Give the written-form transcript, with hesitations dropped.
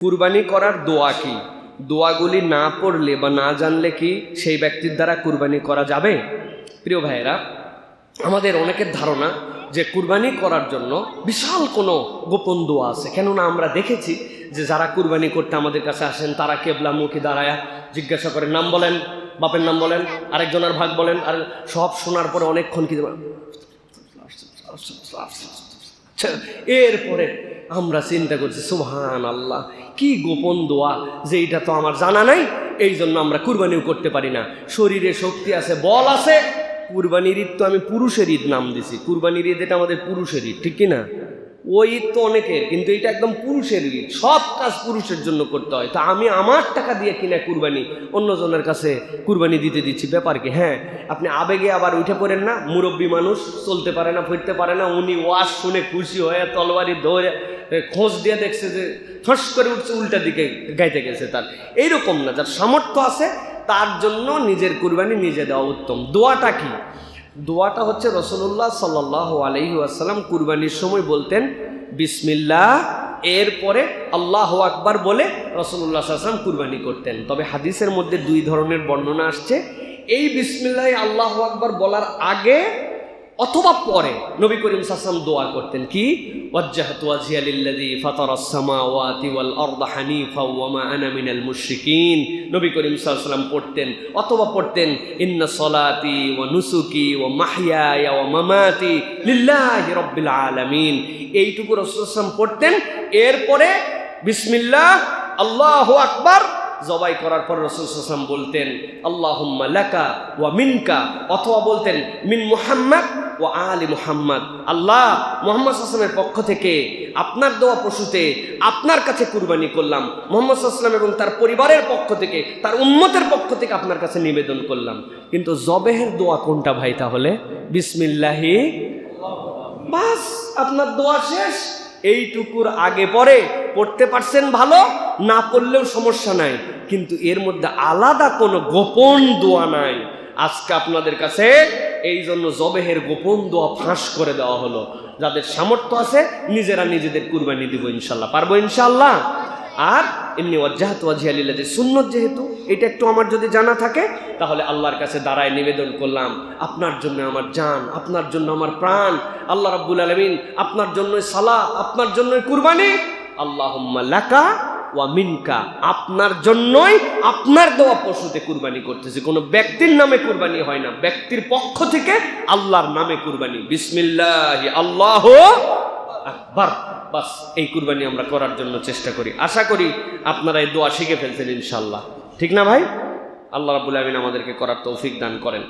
কুরবানি করার দোয়া কি? দোয়াগুলি না পড়লে বা না জানলে কি সেই ব্যক্তির দ্বারা কুরবানি করা যাবে? প্রিয় ভাইয়েরা, আমাদের অনেকের ধারণা যে কুরবানি করার জন্য বিশাল কোনো গোপন দোয়া আছে। কেননা আমরা দেখেছি যে যারা কুরবানি করতে আমাদের কাছে আসেন তারা কেবলামুখী দাঁড়ায়া জিজ্ঞাসা করেন, নাম বলেন, বাপের নাম বলেন, আরেকজনের ভাগ বলেন, আর সব শোনার পরে অনেকক্ষণ কি এরপরে আমরা চিন্তা করছি সুবহান আল্লাহ, কি গোপন দোয়া যে এটা তো আমার জানা নাই, এই জন্য আমরা কুরবানিও করতে পারি না। শরীরে শক্তি আছে, বল আছে, কুরবানির ঈদ তো আমি পুরুষের ঈদ নাম দিছি। কুরবানির ঈদ এটা আমাদের পুরুষের ঈদ, ঠিক কিনা? ওই ঈদ তো অনেকের, কিন্তু এটা একদম পুরুষের ঈদ, সব কাজ পুরুষের জন্য করতে হয়। তা আমি আমার টাকা দিয়ে কিনা কুরবানি অন্যজনের কাছে কুরবানি দিতে দিচ্ছি, ব্যাপার কি? হ্যাঁ, আপনি আবেগে আবার উঠে পড়েন না। মুরব্বী মানুষ, চলতে পারে না, ফিরতে পারে না, উনি ওয়াজ শুনে খুশি হয়ে তলবারি ধরে খোঁজ দিয়ে দেখছে যে ফস করে উঠছে, উল্টা দিকে গাইতে গেছে। তার এইরকম না, যার সামর্থ্য আছে তার জন্য নিজের কুরবানি নিজে দেওয়া উত্তম। দোয়াটা কি? দোয়াটা হচ্ছে রাসূলুল্লাহ সাল্লাল্লাহু আলাইহি ওয়াসাল্লাম কুরবানির সময় বলতেন বিসমিল্লাহ, এরপরে আল্লাহু আকবার বলে রাসূলুল্লাহ সাল্লাল্লাহু আলাইহি ওয়াসাল্লাম কুরবানি করতেন। তবে হাদিসের মধ্যে দুই ধরনের বর্ণনা আসছে। এই বিসমিল্লাহ আল্লাহু আকবার বলার আগে অথবা পরে নবী করিম সাল্লাল্লাহু আলাইহি ওয়াসাল্লাম দোয়া করতেন কি? ওয়াজ্জাহতু ওয়াজহিয়া লিল্লাযী ফাতারাস সামাওয়াতি ওয়াল আরদা হানিফা ওয়া মা আনা মিনাল মুশরিকিন। নবী করিম সাল্লাল্লাহু আলাইহি ওয়াসাল্লাম পড়তেন, অথবা পড়তেন ইন্না সলাতি ওয়া নুসুকি ওয়া মাহইয়ায়া ওয়া মামাতি লিল্লাহি রাব্বিল আলামিন। এইটুকু রাসূল সাল্লাল্লাহু আলাইহি ওয়াসাল্লাম পড়তেন। এরপরে বিসমিল্লাহ আল্লাহু আকবার জবাই করার পর রাসূল সাল্লাল্লাহু আলাইহি ওয়াসাল্লাম বলতেন আল্লাহুম্মা লাকা ওয়া মিনকা, অথবা বলতেন মিন মুহাম্মদ ওয়া আলি মুহাম্মদ। আল্লাহ, মুহাম্মদ সাল্লাল্লাহু আলাইহি ওয়াসাল্লামের পক্ষ থেকে আপনার দেওয়া পশুতে আপনার কাছে কুরবানি করলাম। মুহাম্মদ সাল্লাল্লাহু আলাইহি ওয়াসাল্লাম এবং তার পরিবারের পক্ষ থেকে, তার উম্মতের পক্ষ থেকে আপনার কাছে নিবেদন করলাম। কিন্তু জবেহের দোয়া কোনটা ভাই? তাহলে বিসমিল্লাহি, বাস আপনার দোয়া শেষ। এইটুকুর আগে পরে পড়তে পারছেন ভালো, না পড়লেও সমস্যা নাই, কিন্তু এর মধ্যে আলাদা কোনো গোপন দোয়া নাই। আজকে আপনাদের কাছে এই জন্য জবেহের গোপন দোয়া ফাঁস করে দেওয়া হলো। যাদের সামর্থ্য আছে নিজেরা নিজেদের কুরবানি দিব ইনশাল্লাহ, পারবো ইনশাল্লাহ। আর এমনি ওয়াজ্জাহতু ওয়াজহিয়া লিল্লাযী সুন্নত, যেহেতু এটা একটু আমার যদি জানা থাকে, তাহলে আল্লাহর কাছে দাঁড়ায় নিবেদন করলাম আপনার জন্য আমার জান, আপনার জন্য আমার প্রাণ, আল্লাহ রাব্বুল আলামিন আপনার জন্যই সালাত, আপনার জন্যই কুরবানি। আল্লাহুম্মা লাকা ওয়া মিনকা, আপনার জন্যই আপনার দেওয়া পশুতে কুরবানি করতেছি। কোনো ব্যক্তির নামে কুরবানি হয় না, ব্যক্তির পক্ষ থেকে আল্লাহর নামে কুরবানি। বিসমিল্লাহি আল্লাহু আকবার। বাস এই কুরবানি আমরা করার জন্য চেষ্টা করি। আশা করি আপনারা এই দোয়া শিখে ফেলছেন ইনশাআল্লাহ, ঠিক না ভাই? আল্লাহ রাব্বুল আলামিন আমাদেরকে করার তৌফিক দান করেন।